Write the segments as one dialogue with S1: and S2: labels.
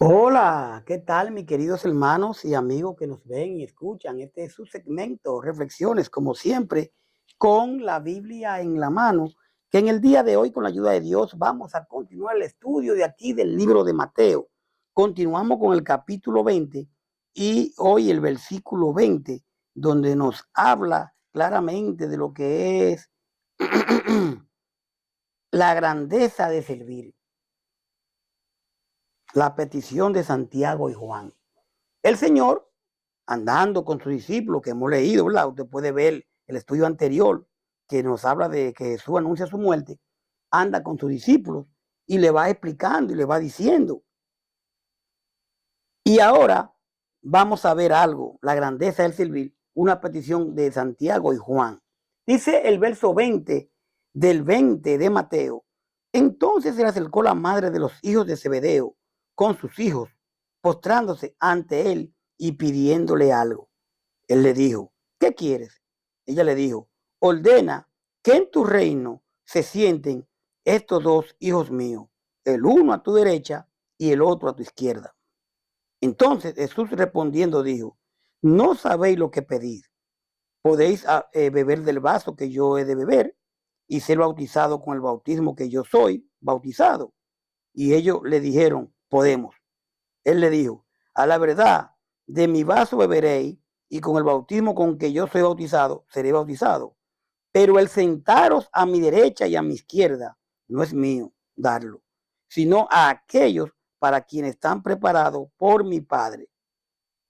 S1: Hola, ¿qué tal, mis queridos hermanos y amigos que nos ven y escuchan? Este es su segmento, Reflexiones, como siempre, con la Biblia en la mano, que en el día de hoy, con la ayuda de Dios, vamos a continuar el estudio de aquí del libro de Mateo. Continuamos con el capítulo 20 y hoy el versículo 20, donde nos habla claramente de lo que es la grandeza de servir, la petición de Santiago y Juan. El Señor, andando con sus discípulos, que hemos leído, ¿verdad? Usted puede ver el estudio anterior que nos habla de que Jesús anuncia su muerte, anda con sus discípulos y le va explicando y le va diciendo. Y ahora vamos a ver algo, la grandeza del servir, una petición de Santiago y Juan. Dice el verso 20 del 20 de Mateo. Entonces se le acercó la madre de los hijos de Zebedeo con sus hijos, postrándose ante él y pidiéndole algo. Él le dijo, ¿qué quieres? Ella le dijo, ordena que en tu reino se sienten estos dos hijos míos, el uno a tu derecha y el otro a tu izquierda. Entonces Jesús respondiendo dijo, no sabéis lo que pedís. Podéis beber del vaso que yo he de beber y ser bautizado con el bautismo que yo soy bautizado. Y ellos le dijeron, podemos. Él le dijo, a la verdad, de mi vaso beberéis y con el bautismo con que yo soy bautizado, seré bautizado. Pero el sentaros a mi derecha y a mi izquierda no es mío darlo, sino a aquellos para quienes están preparados por mi Padre.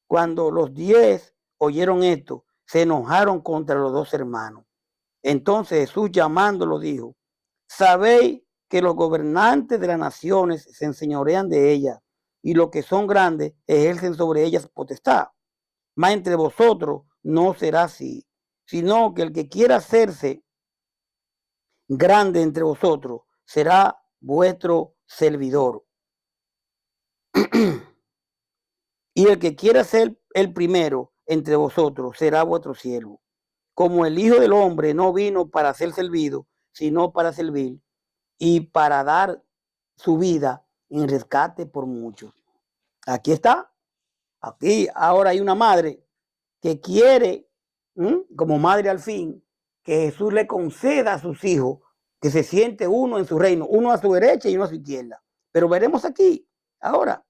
S1: Cuando los 10 oyeron esto, se enojaron contra los dos hermanos. Entonces Jesús llamándolo dijo, sabéis que los gobernantes de las naciones se enseñorean de ellas y los que son grandes ejercen sobre ellas potestad. Mas entre vosotros no será así, sino que el que quiera hacerse grande entre vosotros será vuestro servidor. Y el que quiera ser el primero entre vosotros será vuestro siervo. Como el Hijo del Hombre no vino para ser servido, sino para servir y para dar su vida en rescate por muchos. Aquí está. Aquí ahora hay una madre que quiere, como madre al fin, que Jesús le conceda a sus hijos que se siente uno en su reino, uno a su derecha y uno a su izquierda. Pero veremos aquí, ahora,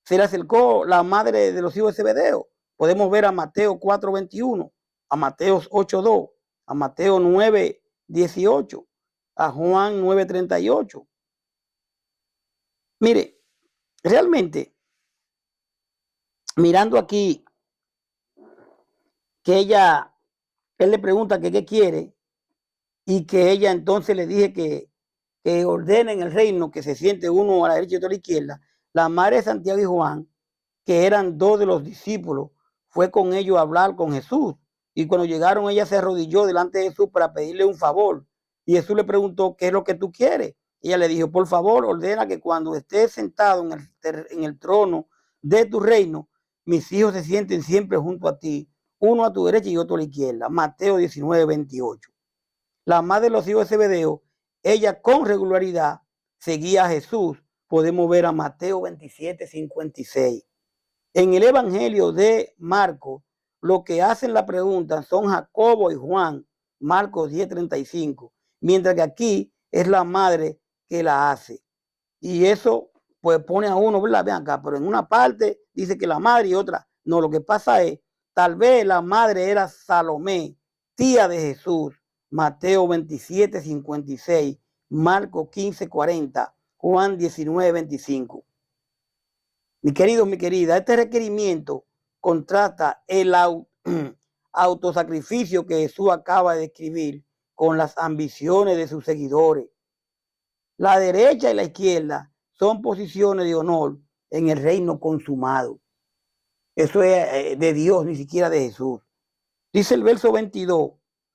S1: se le acercó la madre de los hijos de Zebedeo. Podemos ver a Mateo 4:21, a Mateo 8:2, a Mateo 9:18, a Juan 9:38. Mire, realmente, mirando aquí, que él le pregunta que qué quiere y que ella entonces le dije que ordena en el reino que se siente uno a la derecha y otro a la izquierda. La madre de Santiago y Juan, que eran dos de los discípulos, fue con ellos a hablar con Jesús. Y cuando llegaron, ella se arrodilló delante de Jesús para pedirle un favor. Y Jesús le preguntó, ¿qué es lo que tú quieres? Ella le dijo, por favor, ordena que cuando estés sentado en el trono de tu reino, mis hijos se sienten siempre junto a ti, uno a tu derecha y otro a la izquierda. Mateo 19:28. La madre de los hijos de Zebedeo, ella con regularidad seguía a Jesús. Podemos ver a Mateo 27:56. En el Evangelio de Marcos, lo que hacen la pregunta son Jacobo y Juan, Marcos 10:35, mientras que aquí es la madre que la hace. Y eso pues pone a uno, ¿verdad? Vean acá, pero en una parte dice que la madre y otra, no, lo que pasa es, tal vez la madre era Salomé, tía de Jesús, Mateo 27:56, Marcos 15:40, Juan 19:25. Mi querido, mi querida, este requerimiento contrasta el autosacrificio que Jesús acaba de describir con las ambiciones de sus seguidores. La derecha y la izquierda son posiciones de honor en el reino consumado. Eso es de Dios, ni siquiera de Jesús. Dice el verso 22.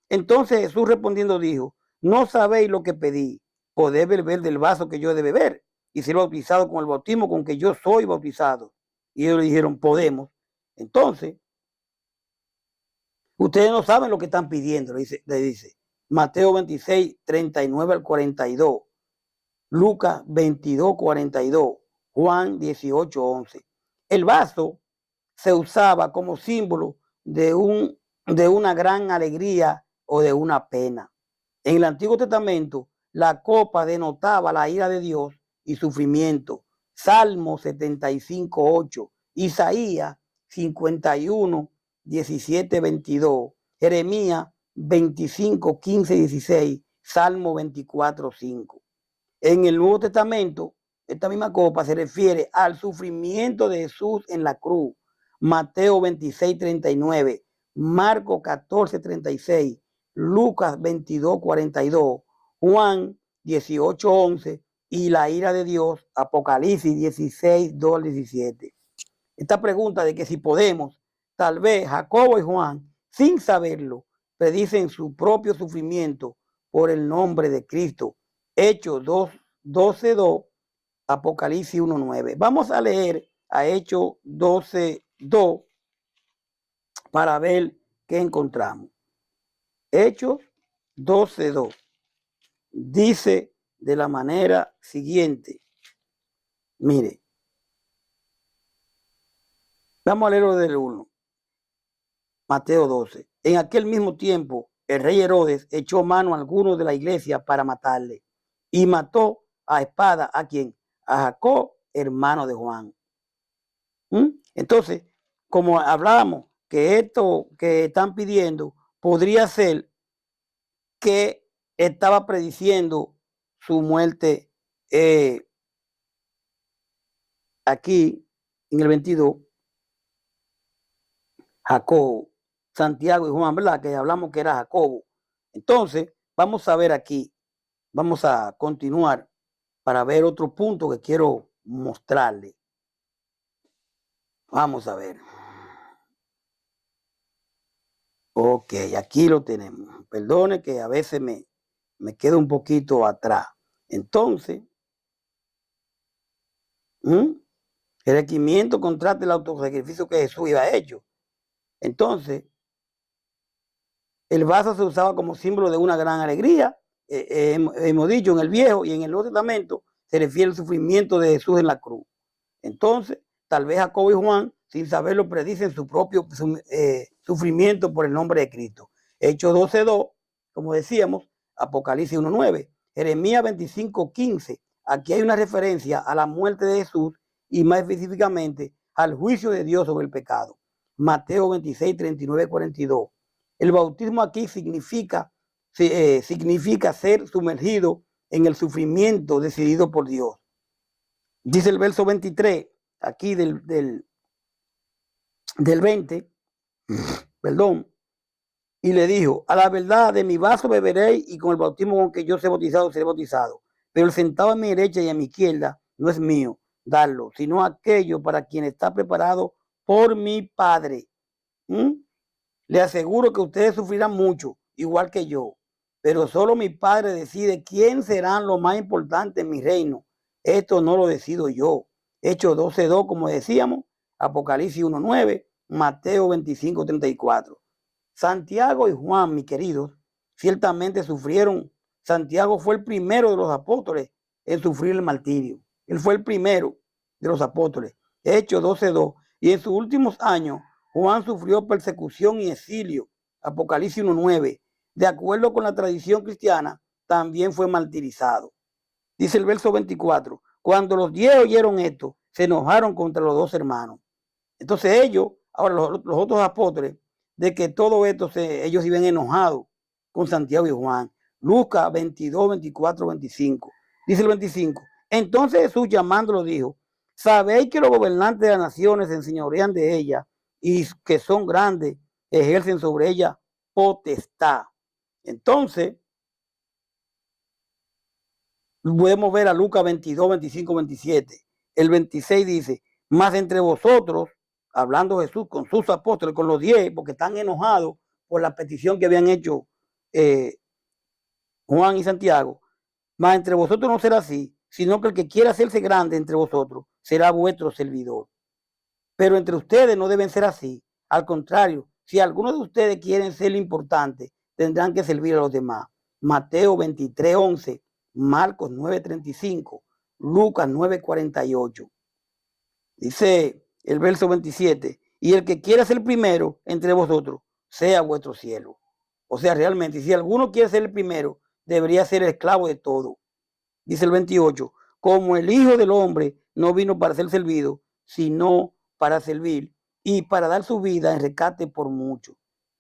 S1: Entonces Jesús respondiendo dijo, no sabéis lo que pedí, podéis beber del vaso que yo he de beber y ser bautizado con el bautismo con que yo soy bautizado. Y ellos le dijeron, podemos. Entonces, ustedes no saben lo que están pidiendo, le dice. Mateo 26:39 al 42. Lucas 22:42. Juan 18:11. El vaso se usaba como símbolo de una gran alegría o de una pena. En el Antiguo Testamento, la copa denotaba la ira de Dios y sufrimiento. Salmo 75:8, Isaías 51, 17, 22, Jeremías 25, 15, 16, Salmo 24, 5. En el Nuevo Testamento, esta misma copa se refiere al sufrimiento de Jesús en la cruz. Mateo 26, 39, Marcos 14, 36, Lucas 22, 42, Juan 18, 11 y la ira de Dios, Apocalipsis 16, 2, 17. Esta pregunta de que si podemos, tal vez Jacobo y Juan, sin saberlo, predicen su propio sufrimiento por el nombre de Cristo. Hechos 12, 2, Apocalipsis 1, 9. Vamos a leer a Hechos 12, 2 para ver qué encontramos. Hechos 12, 2. Dice de la manera siguiente. Mire. Vamos a leerlo del 1. Mateo 12. En aquel mismo tiempo, el rey Herodes echó mano a algunos de la iglesia para matarle y mató a espada a quien? A Jacob, hermano de Juan. Entonces, como hablábamos, que esto que están pidiendo podría ser que estaba prediciendo su muerte aquí en el 22. Jacobo, Santiago y Juan, ¿verdad? Que hablamos que era Jacobo. Entonces, vamos a ver aquí, vamos a continuar para ver otro punto que quiero mostrarle. Vamos a ver. Ok, aquí lo tenemos. Perdone que a veces me quedo un poquito atrás. Entonces, el requerimiento contrata el autosacrificio que Jesús iba hecho. Entonces, el vaso se usaba como símbolo de una gran alegría. Hemos dicho en el Viejo y en el Nuevo Testamento se refiere al sufrimiento de Jesús en la cruz. Entonces, tal vez Jacobo y Juan, sin saberlo, predicen su propio sufrimiento por el nombre de Cristo. Hechos 12:2, como decíamos, Apocalipsis 1:9, Jeremías 25:15. Aquí hay una referencia a la muerte de Jesús y más específicamente al juicio de Dios sobre el pecado. Mateo 26, 39, 42. El bautismo aquí significa ser sumergido en el sufrimiento decidido por Dios. Dice el verso 23, aquí del 20, perdón, y le dijo, a la verdad de mi vaso beberéis y con el bautismo con que yo seré bautizado. Pero el sentado a mi derecha y a mi izquierda no es mío darlo, sino aquello para quien está preparado por mi Padre. Le aseguro que ustedes sufrirán mucho, igual que yo, pero solo mi Padre decide quién serán los más importantes en mi reino. Esto no lo decido yo. Hechos 12:2, como decíamos, Apocalipsis 1:9, Mateo 25:34. Santiago y Juan, mis queridos, ciertamente sufrieron. Santiago fue el primero de los apóstoles en sufrir el martirio. Él fue el primero de los apóstoles. Hechos 12:2. Y en sus últimos años, Juan sufrió persecución y exilio. Apocalipsis 1:9. De acuerdo con la tradición cristiana, también fue martirizado. Dice el verso 24. Cuando los 10 oyeron esto, se enojaron contra los dos hermanos. Entonces ellos, ahora los otros apóstoles, de que todo esto ellos iban enojados con Santiago y Juan. Lucas 22, 24, 25. Dice el 25. Entonces Jesús llamándolo dijo, sabéis que los gobernantes de las naciones se enseñorean de ella y que son grandes, ejercen sobre ella potestad. Entonces, podemos ver a Lucas 22, 25, 27. El 26 dice, más entre vosotros, hablando Jesús con sus apóstoles, con los 10, porque están enojados por la petición que habían hecho Juan y Santiago, más entre vosotros no será así, sino que el que quiera hacerse grande entre vosotros será vuestro servidor. Pero entre ustedes no deben ser así. Al contrario, si algunos de ustedes quieren ser importantes, tendrán que servir a los demás. Mateo 23:11, Marcos 9:35, Lucas 9:48. Dice el verso 27, y el que quiera ser primero entre vosotros, sea vuestro siervo. O sea, realmente, si alguno quiere ser el primero, debería ser el esclavo de todo. Dice el 28, como el Hijo del Hombre no vino para ser servido, sino para servir y para dar su vida en rescate por muchos.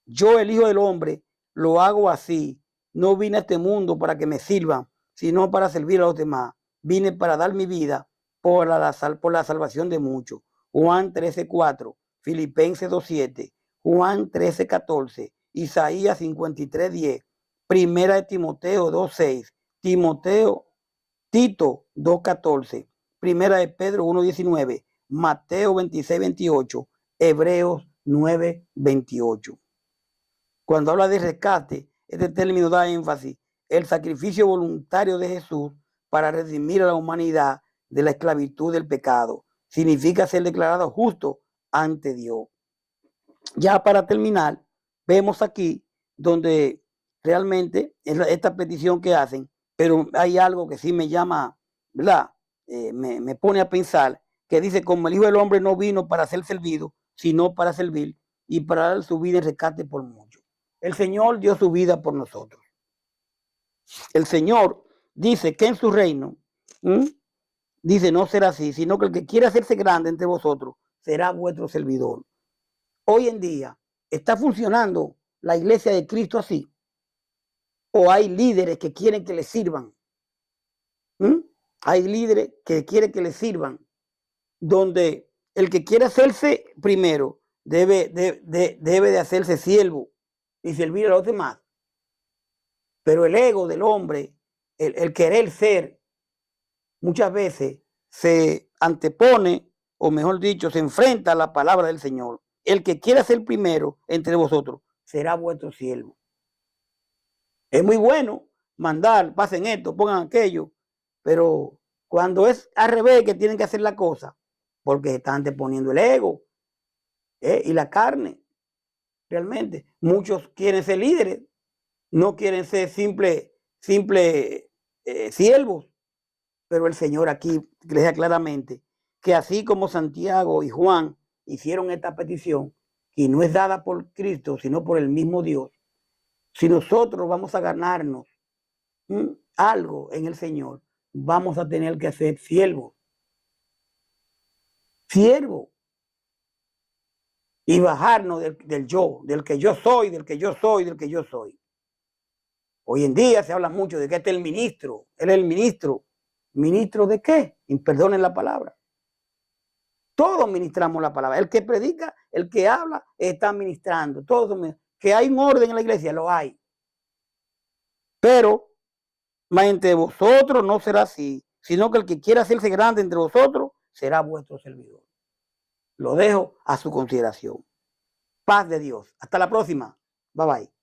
S1: Yo, el Hijo del Hombre, lo hago así. No vine a este mundo para que me sirvan, sino para servir a los demás. Vine para dar mi vida por la salvación de muchos. Juan 13:4, Filipenses 2:7, Juan 13:14, Isaías 53:10, Primera de Timoteo 2:6, Tito 2:14, Primera de Pedro 1:19, Mateo 26:28, Hebreos 9:28. Cuando habla de rescate, este término da énfasis el sacrificio voluntario de Jesús para redimir a la humanidad de la esclavitud del pecado. Significa ser declarado justo ante Dios. Ya para terminar, vemos aquí donde realmente es esta petición que hacen, pero hay algo que sí me llama, ¿verdad? Me pone a pensar, que dice, como el Hijo del Hombre no vino para ser servido, sino para servir y para dar su vida en rescate por muchos. El Señor dio su vida por nosotros. El Señor dice que en su reino, dice, no será así, sino que el que quiera hacerse grande entre vosotros será vuestro servidor. Hoy en día, ¿está funcionando la iglesia de Cristo así? ¿O hay líderes que quieren que les sirvan? Hay líderes que quieren que les sirvan, donde el que quiere hacerse primero debe de hacerse siervo y servir a los demás. Pero el ego del hombre, el querer ser, muchas veces se antepone, o mejor dicho, se enfrenta a la palabra del Señor. El que quiera ser primero entre vosotros será vuestro siervo. Es muy bueno mandar, pasen esto, pongan aquello, pero cuando es al revés que tienen que hacer la cosa, porque se están anteponiendo el ego y la carne, realmente. Muchos quieren ser líderes, no quieren ser simples siervos, pero el Señor aquí le dice claramente que así como Santiago y Juan hicieron esta petición, y no es dada por Cristo, sino por el mismo Dios, si nosotros vamos a ganarnos algo en el Señor, vamos a tener que ser siervos. Siervos. Y bajarnos del yo, del que yo soy, del que yo soy, del que yo soy. Hoy en día se habla mucho de que este es el ministro. Él es el ministro. ¿Ministro de qué? Y perdonen la palabra. Todos ministramos la palabra. El que predica, el que habla, está ministrando. Todos, que hay un orden en la iglesia, lo hay. Pero entre vosotros no será así, sino que el que quiera hacerse grande entre vosotros será vuestro servidor. Lo dejo a su consideración. Paz de Dios. Hasta la próxima. Bye bye.